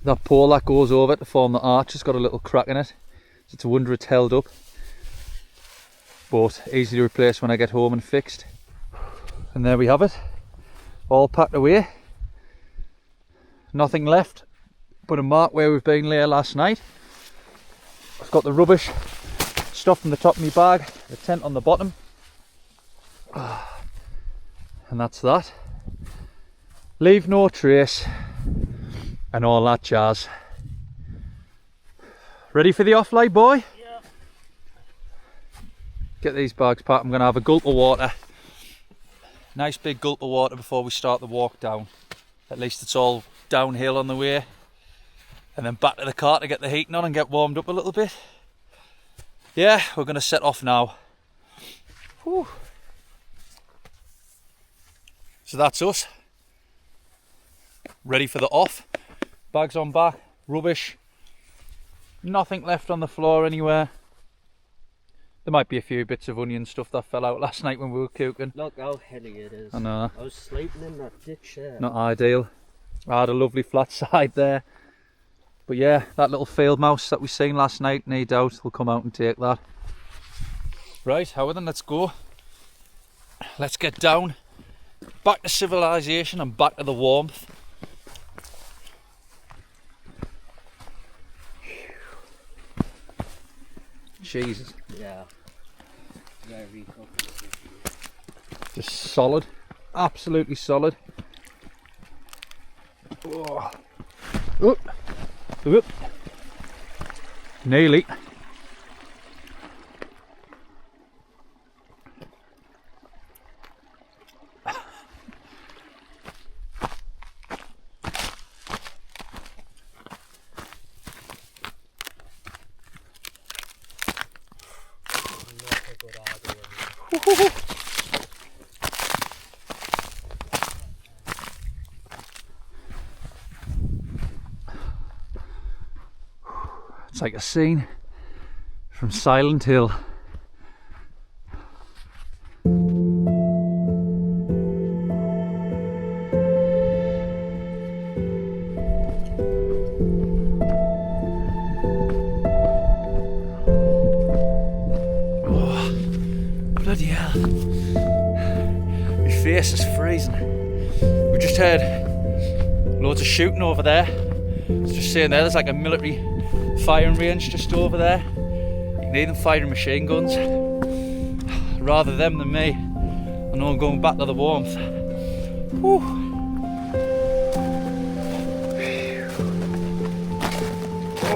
That pole that goes over to form the arch has got a little crack in it, so it's a wonder it's held up, but easy to replace when I get home and fixed. And there we have it, all packed away, nothing left but a mark where we've been there last night. I've got the rubbish stuff from the top of my bag, the tent on the bottom, and that's that. Leave no trace and all that jazz. Ready for the offline, boy? Yeah. Get these bags packed. I'm going to have a gulp of water. Nice big gulp of water before we start the walk down. At least it's all downhill on the way. And then back to the car to get the heating on and get warmed up a little bit. Yeah, we're going to set off now. Whew. So that's us. Ready for the off. Bags on back, rubbish. Nothing left on the floor anywhere. There might be a few bits of onion stuff that fell out last night when we were cooking. Look how hilly it is. I know. I was sleeping in that ditch there. Not ideal. I had a lovely flat side there. But yeah, that little field mouse that we seen last night, no doubt, will come out and take that. Right, however, then let's go. Let's get down, back to civilization and back to the warmth. Jesus. Yeah. Very good. Just solid, absolutely solid. Oh. Oop. Oop. Nearly. It's like a scene from Silent Hill. Oh, bloody hell. My face is freezing. We just heard loads of shooting over there. It's just saying there's like a military firing range just over there. You can hear them firing machine guns. Rather them than me. I know I'm going back to the warmth. Whew.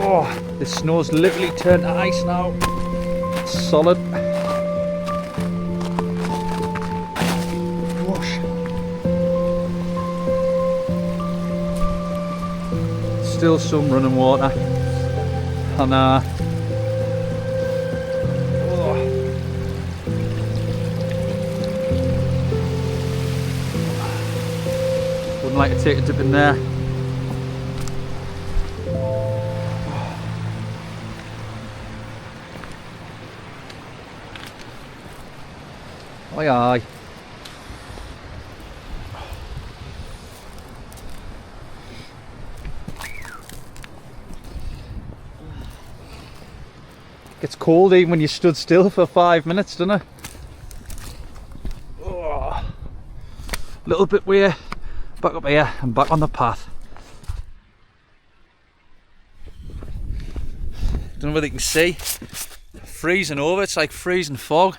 Oh, the snow's literally turned to ice now. It's solid. Whoosh. Still some running water. And wouldn't like to take a dip in there. Aye aye. Gets cold even when you stood still for 5 minutes, doesn't it? Oh, little bit way back up here and back on the path. Don't know whether you can see. Freezing over, it's like freezing fog.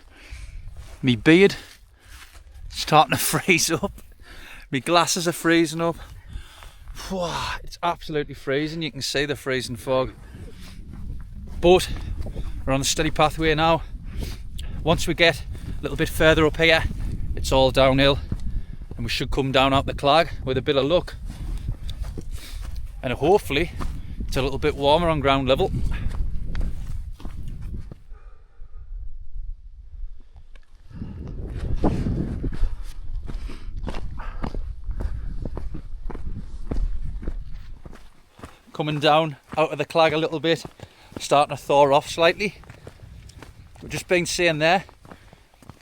Me beard starting to freeze up. Me glasses are freezing up. It's absolutely freezing. You can see the freezing fog. But we're on a steady pathway now. Once we get a little bit further up here, it's all downhill and we should come down out the clag with a bit of luck. And hopefully it's a little bit warmer on ground level. Coming down out of the clag a little bit, starting to thaw off slightly. We've just been saying there,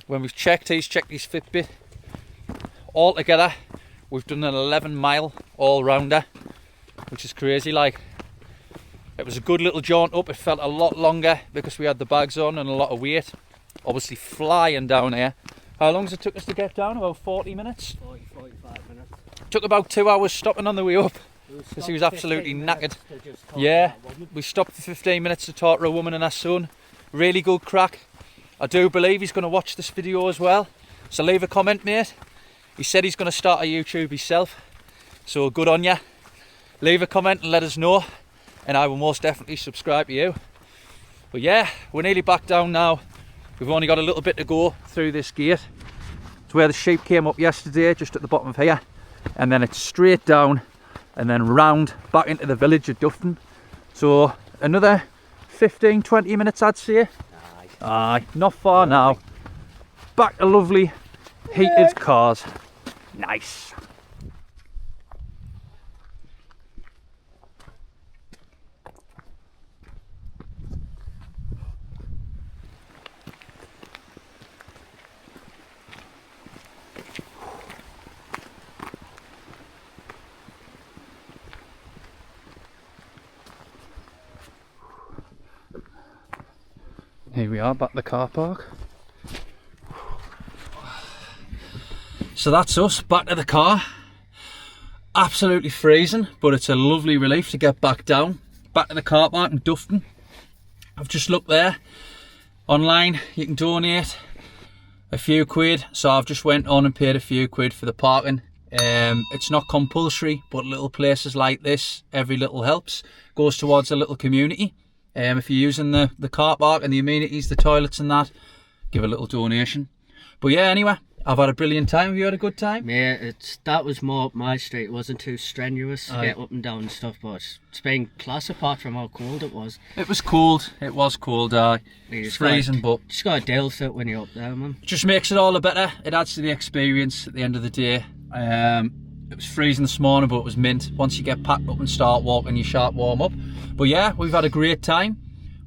when we've checked his Fitbit, altogether we've done an 11-mile all-rounder, which is crazy. Like, it was a good little jaunt up. It felt a lot longer because we had the bags on and a lot of weight. Obviously flying down here. How long does it took us to get down? About 40 minutes? 45 minutes. Took about 2 hours stopping on the way up. Because he was absolutely knackered. Yeah, we stopped for 15 minutes to talk to a woman and her son. Really good crack. I do believe he's going to watch this video as well. So leave a comment, mate. He said he's going to start a YouTube himself. So good on ya. Leave a comment and let us know. And I will most definitely subscribe to you. But yeah, we're nearly back down now. We've only got a little bit to go through this gate. It's where the sheep came up yesterday, just at the bottom of here. And then it's straight down and then round back into the village of Dufton. So another 15-20 minutes, I'd say. Aye, not far now. Back to lovely heated cars. Nice. Here we are, back at the car park. So that's us, back to the car. Absolutely freezing, but it's a lovely relief to get back down. Back to the car park in Dufton. I've just looked there. Online, you can donate a few quid. So I've just went on and paid a few quid for the parking. It's not compulsory, but little places like this, every little helps. Goes towards a little community. If you're using the car park and the amenities, the toilets and that, give a little donation. But yeah, anyway, I've had a brilliant time. Have you had a good time? Yeah, that was more up my street. It wasn't too strenuous to get up and down and stuff, but it's been class apart from how cold it was. It was cold. It was cold. It's freezing, but just got to deal with it when you're up there, man. It just makes it all the better. It adds to the experience at the end of the day. It was freezing this morning, but it was mint. Once you get packed up and start walking, you sharp warm up. But yeah, we've had a great time.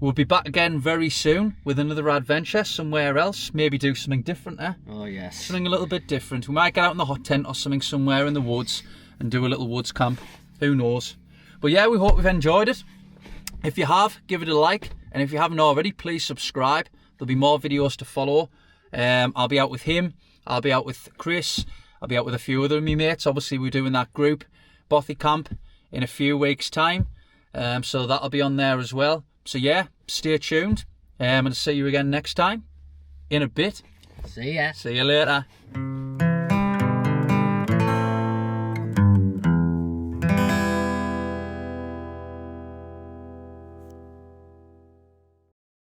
We'll be back again very soon with another adventure somewhere else. Maybe do something different, eh? Oh, yes. Something a little bit different. We might get out in the hot tent or something somewhere in the woods and do a little woods camp. Who knows? But yeah, we hope you've enjoyed it. If you have, give it a like. And if you haven't already, please subscribe. There'll be more videos to follow. I'll be out with him. I'll be out with Chris. I'll be out with a few other of my mates. Obviously, we're doing that group bothy camp in a few weeks' time. So that'll be on there as well. So yeah, stay tuned. And I'll see you again next time. In a bit. See ya. See you later.